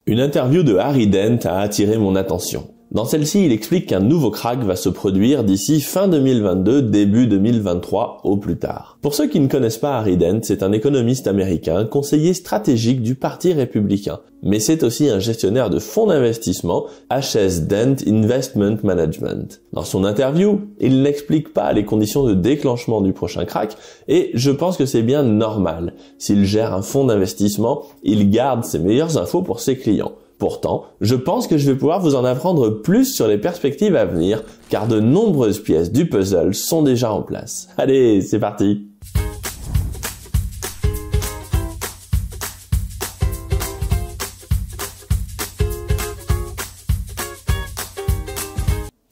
Une interview de Harry Dent a attiré mon attention. Dans celle-ci, il explique qu'un nouveau krach va se produire d'ici fin 2022, début 2023 au plus tard. Pour ceux qui ne connaissent pas Harry Dent, c'est un économiste américain, conseiller stratégique du Parti républicain. Mais c'est aussi un gestionnaire de fonds d'investissement, HS Dent Investment Management. Dans son interview, il n'explique pas les conditions de déclenchement du prochain krach, et je pense que c'est bien normal. S'il gère un fonds d'investissement, il garde ses meilleures infos pour ses clients. Pourtant, je pense que je vais pouvoir vous en apprendre plus sur les perspectives à venir, car de nombreuses pièces du puzzle sont déjà en place. Allez, c'est parti!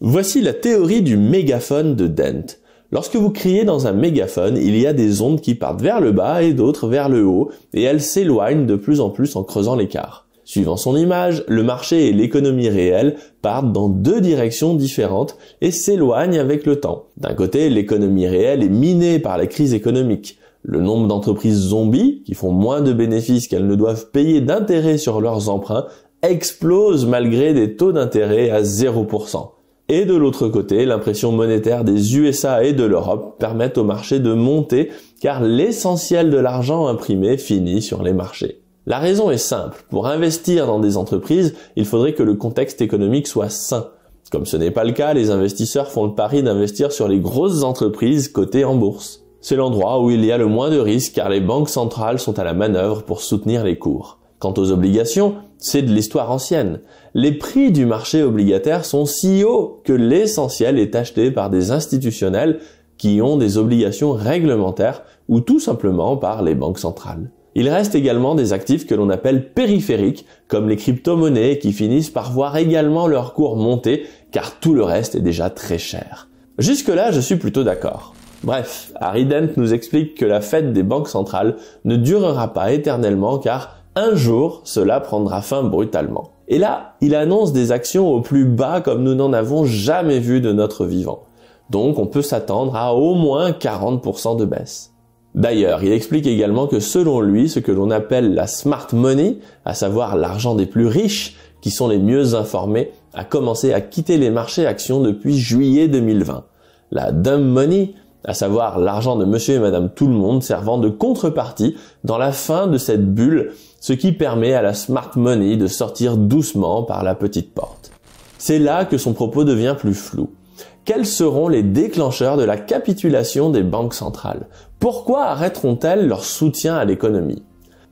Voici la théorie du mégaphone de Dent. Lorsque vous criez dans un mégaphone, il y a des ondes qui partent vers le bas et d'autres vers le haut, et elles s'éloignent de plus en plus en creusant l'écart. Suivant son image, le marché et l'économie réelle partent dans deux directions différentes et s'éloignent avec le temps. D'un côté, l'économie réelle est minée par la crise économique. Le nombre d'entreprises zombies, qui font moins de bénéfices qu'elles ne doivent payer d'intérêt sur leurs emprunts, explose malgré des taux d'intérêt à 0%. Et de l'autre côté, l'impression monétaire des USA et de l'Europe permettent au marché de monter car l'essentiel de l'argent imprimé finit sur les marchés. La raison est simple. Pour investir dans des entreprises, il faudrait que le contexte économique soit sain. Comme ce n'est pas le cas, les investisseurs font le pari d'investir sur les grosses entreprises cotées en bourse. C'est l'endroit où il y a le moins de risques car les banques centrales sont à la manœuvre pour soutenir les cours. Quant aux obligations, c'est de l'histoire ancienne. Les prix du marché obligataire sont si hauts que l'essentiel est acheté par des institutionnels qui ont des obligations réglementaires ou tout simplement par les banques centrales. Il reste également des actifs que l'on appelle périphériques, comme les crypto-monnaies qui finissent par voir également leur cours monter, car tout le reste est déjà très cher. Jusque-là, je suis plutôt d'accord. Bref, Harry Dent nous explique que la fête des banques centrales ne durera pas éternellement, car un jour, cela prendra fin brutalement. Et là, il annonce des actions au plus bas comme nous n'en avons jamais vu de notre vivant. Donc on peut s'attendre à au moins 40% de baisse. D'ailleurs, il explique également que selon lui, ce que l'on appelle la smart money, à savoir l'argent des plus riches, qui sont les mieux informés, a commencé à quitter les marchés actions depuis juillet 2020. La dumb money, à savoir l'argent de monsieur et madame tout le monde servant de contrepartie dans la fin de cette bulle, ce qui permet à la smart money de sortir doucement par la petite porte. C'est là que son propos devient plus flou. Quels seront les déclencheurs de la capitulation des banques centrales? Pourquoi arrêteront-elles leur soutien à l'économie?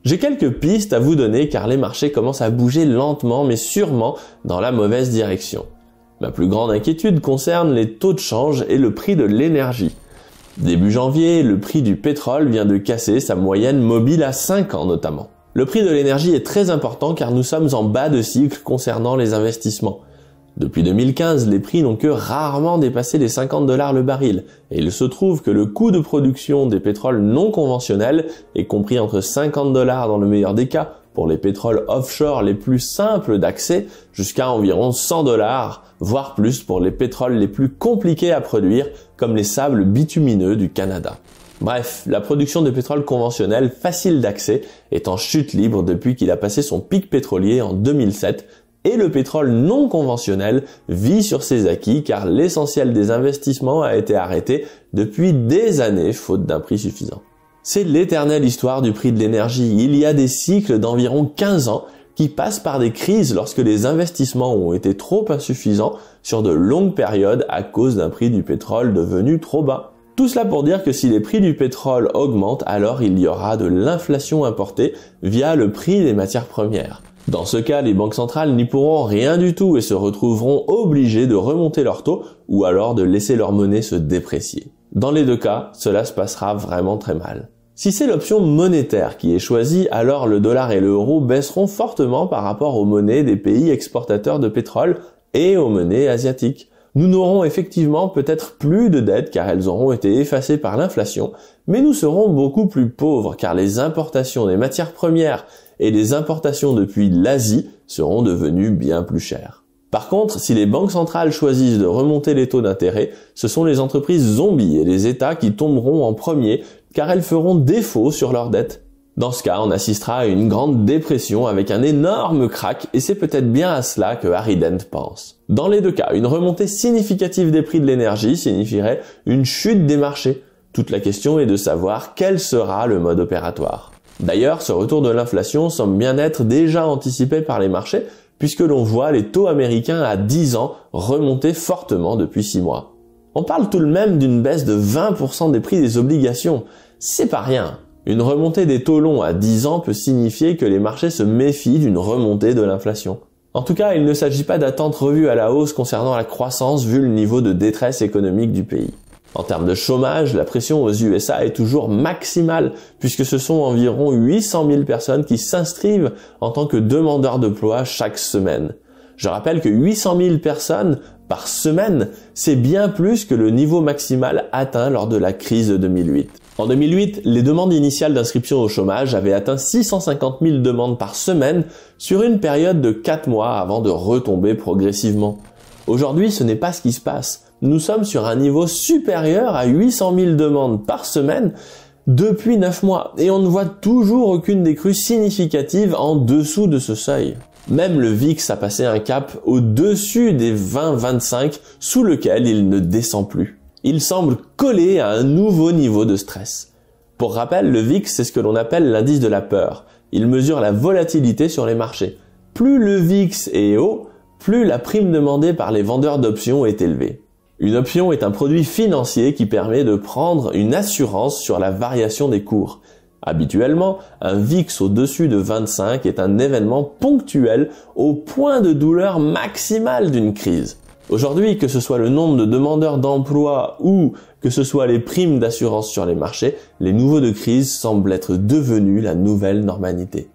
J'ai quelques pistes à vous donner car les marchés commencent à bouger lentement mais sûrement dans la mauvaise direction. Ma plus grande inquiétude concerne les taux de change et le prix de l'énergie. Début janvier, le prix du pétrole vient de casser sa moyenne mobile à 5 ans notamment. Le prix de l'énergie est très important car nous sommes en bas de cycle concernant les investissements. Depuis 2015, les prix n'ont que rarement dépassé les 50 $ le baril, et il se trouve que le coût de production des pétroles non conventionnels est compris entre 50 $ dans le meilleur des cas, pour les pétroles offshore les plus simples d'accès, jusqu'à environ 100 $, voire plus pour les pétroles les plus compliqués à produire, comme les sables bitumineux du Canada. Bref, la production de pétrole conventionnel facile d'accès est en chute libre depuis qu'il a passé son pic pétrolier en 2007, et le pétrole non conventionnel vit sur ses acquis car l'essentiel des investissements a été arrêté depuis des années faute d'un prix suffisant. C'est l'éternelle histoire du prix de l'énergie. Il y a des cycles d'environ 15 ans qui passent par des crises lorsque les investissements ont été trop insuffisants sur de longues périodes à cause d'un prix du pétrole devenu trop bas. Tout cela pour dire que si les prix du pétrole augmentent, alors il y aura de l'inflation importée via le prix des matières premières. Dans ce cas, les banques centrales n'y pourront rien du tout et se retrouveront obligées de remonter leurs taux ou alors de laisser leur monnaie se déprécier. Dans les deux cas, cela se passera vraiment très mal. Si c'est l'option monétaire qui est choisie, alors le dollar et l'euro baisseront fortement par rapport aux monnaies des pays exportateurs de pétrole et aux monnaies asiatiques. Nous n'aurons effectivement peut-être plus de dettes car elles auront été effacées par l'inflation, mais nous serons beaucoup plus pauvres car les importations des matières premières et les importations depuis l'Asie seront devenues bien plus chères. Par contre, si les banques centrales choisissent de remonter les taux d'intérêt, ce sont les entreprises zombies et les États qui tomberont en premier car elles feront défaut sur leurs dettes. Dans ce cas, on assistera à une grande dépression avec un énorme crack et c'est peut-être bien à cela que Harry Dent pense. Dans les deux cas, une remontée significative des prix de l'énergie signifierait une chute des marchés. Toute la question est de savoir quel sera le mode opératoire. D'ailleurs, ce retour de l'inflation semble bien être déjà anticipé par les marchés puisque l'on voit les taux américains à 10 ans remonter fortement depuis 6 mois. On parle tout de même d'une baisse de 20% des prix des obligations. C'est pas rien. Une remontée des taux longs à 10 ans peut signifier que les marchés se méfient d'une remontée de l'inflation. En tout cas, il ne s'agit pas d'attentes revues à la hausse concernant la croissance vu le niveau de détresse économique du pays. En termes de chômage, la pression aux USA est toujours maximale puisque ce sont environ 800 000 personnes qui s'inscrivent en tant que demandeurs d'emploi chaque semaine. Je rappelle que 800 000 personnes par semaine, c'est bien plus que le niveau maximal atteint lors de la crise de 2008. En 2008, les demandes initiales d'inscription au chômage avaient atteint 650 000 demandes par semaine sur une période de 4 mois avant de retomber progressivement. Aujourd'hui, ce n'est pas ce qui se passe. Nous sommes sur un niveau supérieur à 800 000 demandes par semaine depuis 9 mois et on ne voit toujours aucune décrue significative en dessous de ce seuil. Même le VIX a passé un cap au-dessus des 20-25 sous lequel il ne descend plus. Il semble collé à un nouveau niveau de stress. Pour rappel, le VIX, c'est ce que l'on appelle l'indice de la peur. Il mesure la volatilité sur les marchés. Plus le VIX est haut, plus la prime demandée par les vendeurs d'options est élevée. Une option est un produit financier qui permet de prendre une assurance sur la variation des cours. Habituellement, un VIX au-dessus de 25 est un événement ponctuel au point de douleur maximale d'une crise. Aujourd'hui, que ce soit le nombre de demandeurs d'emploi ou que ce soit les primes d'assurance sur les marchés, les niveaux de crise semblent être devenus la nouvelle normalité.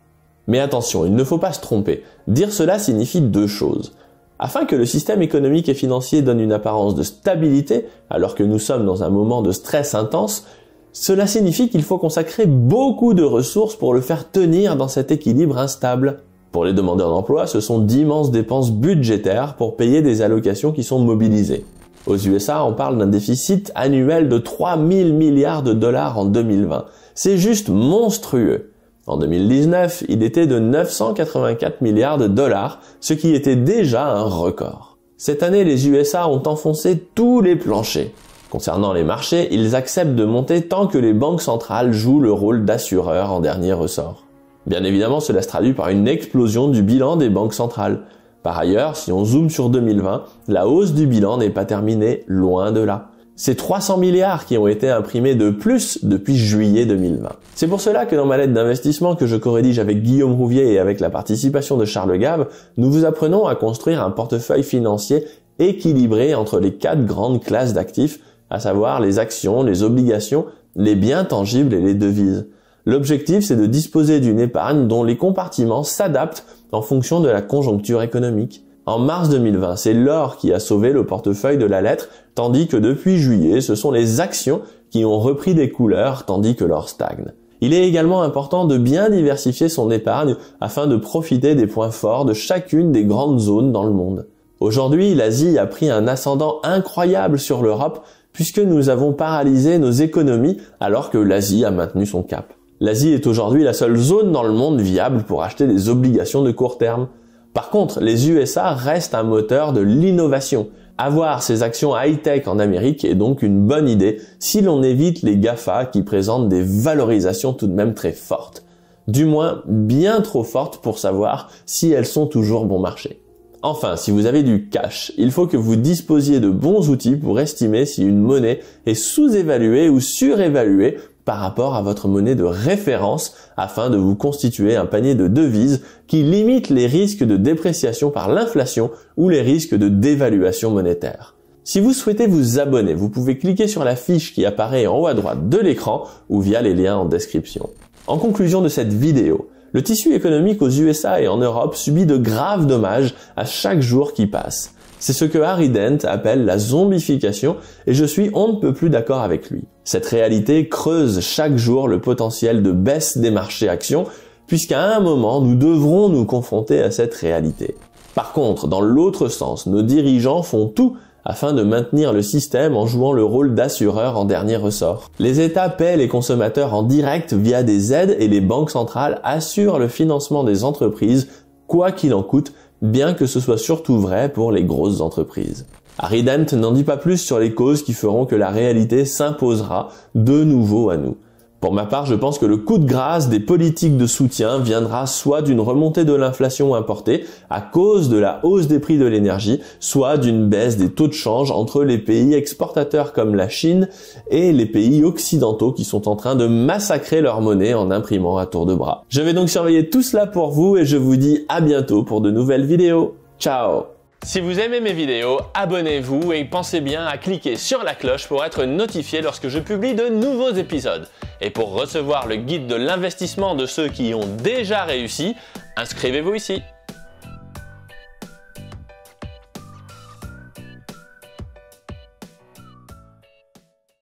Mais attention, il ne faut pas se tromper. Dire cela signifie deux choses. Afin que le système économique et financier donne une apparence de stabilité, alors que nous sommes dans un moment de stress intense, cela signifie qu'il faut consacrer beaucoup de ressources pour le faire tenir dans cet équilibre instable. Pour les demandeurs d'emploi, ce sont d'immenses dépenses budgétaires pour payer des allocations qui sont mobilisées. Aux USA, on parle d'un déficit annuel de 3 000 milliards de dollars en 2020. C'est juste monstrueux. En 2019, il était de 984 milliards de dollars, ce qui était déjà un record. Cette année, les USA ont enfoncé tous les planchers. Concernant les marchés, ils acceptent de monter tant que les banques centrales jouent le rôle d'assureur en dernier ressort. Bien évidemment, cela se traduit par une explosion du bilan des banques centrales. Par ailleurs, si on zoome sur 2020, la hausse du bilan n'est pas terminée, loin de là. C'est 300 milliards qui ont été imprimés de plus depuis juillet 2020. C'est pour cela que dans ma lettre d'investissement que je co-rédige avec Guillaume Rouvier et avec la participation de Charles Gave, nous vous apprenons à construire un portefeuille financier équilibré entre les 4 grandes classes d'actifs, à savoir les actions, les obligations, les biens tangibles et les devises. L'objectif, c'est de disposer d'une épargne dont les compartiments s'adaptent en fonction de la conjoncture économique. En mars 2020, c'est l'or qui a sauvé le portefeuille de la lettre, tandis que depuis juillet, ce sont les actions qui ont repris des couleurs, tandis que l'or stagne. Il est également important de bien diversifier son épargne afin de profiter des points forts de chacune des grandes zones dans le monde. Aujourd'hui, l'Asie a pris un ascendant incroyable sur l'Europe puisque nous avons paralysé nos économies alors que l'Asie a maintenu son cap. L'Asie est aujourd'hui la seule zone dans le monde viable pour acheter des obligations de court terme. Par contre, les USA restent un moteur de l'innovation. Avoir ces actions high-tech en Amérique est donc une bonne idée si l'on évite les GAFA qui présentent des valorisations tout de même très fortes. Du moins, bien trop fortes pour savoir si elles sont toujours bon marché. Enfin, si vous avez du cash, il faut que vous disposiez de bons outils pour estimer si une monnaie est sous-évaluée ou surévaluée par rapport à votre monnaie de référence afin de vous constituer un panier de devises qui limite les risques de dépréciation par l'inflation ou les risques de dévaluation monétaire. Si vous souhaitez vous abonner, vous pouvez cliquer sur la fiche qui apparaît en haut à droite de l'écran ou via les liens en description. En conclusion de cette vidéo, le tissu économique aux USA et en Europe subit de graves dommages à chaque jour qui passe. C'est ce que Harry Dent appelle la zombification et je suis on ne peut plus d'accord avec lui. Cette réalité creuse chaque jour le potentiel de baisse des marchés actions puisqu'à un moment nous devrons nous confronter à cette réalité. Par contre, dans l'autre sens, nos dirigeants font tout afin de maintenir le système en jouant le rôle d'assureur en dernier ressort. Les États paient les consommateurs en direct via des aides et les banques centrales assurent le financement des entreprises, quoi qu'il en coûte, bien que ce soit surtout vrai pour les grosses entreprises. Harry Dent n'en dit pas plus sur les causes qui feront que la réalité s'imposera de nouveau à nous. Pour ma part, je pense que le coup de grâce des politiques de soutien viendra soit d'une remontée de l'inflation importée à cause de la hausse des prix de l'énergie, soit d'une baisse des taux de change entre les pays exportateurs comme la Chine et les pays occidentaux qui sont en train de massacrer leur monnaie en imprimant à tour de bras. Je vais donc surveiller tout cela pour vous et je vous dis à bientôt pour de nouvelles vidéos. Ciao! Si vous aimez mes vidéos, abonnez-vous et pensez bien à cliquer sur la cloche pour être notifié lorsque je publie de nouveaux épisodes. Et pour recevoir le guide de l'investissement de ceux qui y ont déjà réussi, inscrivez-vous ici.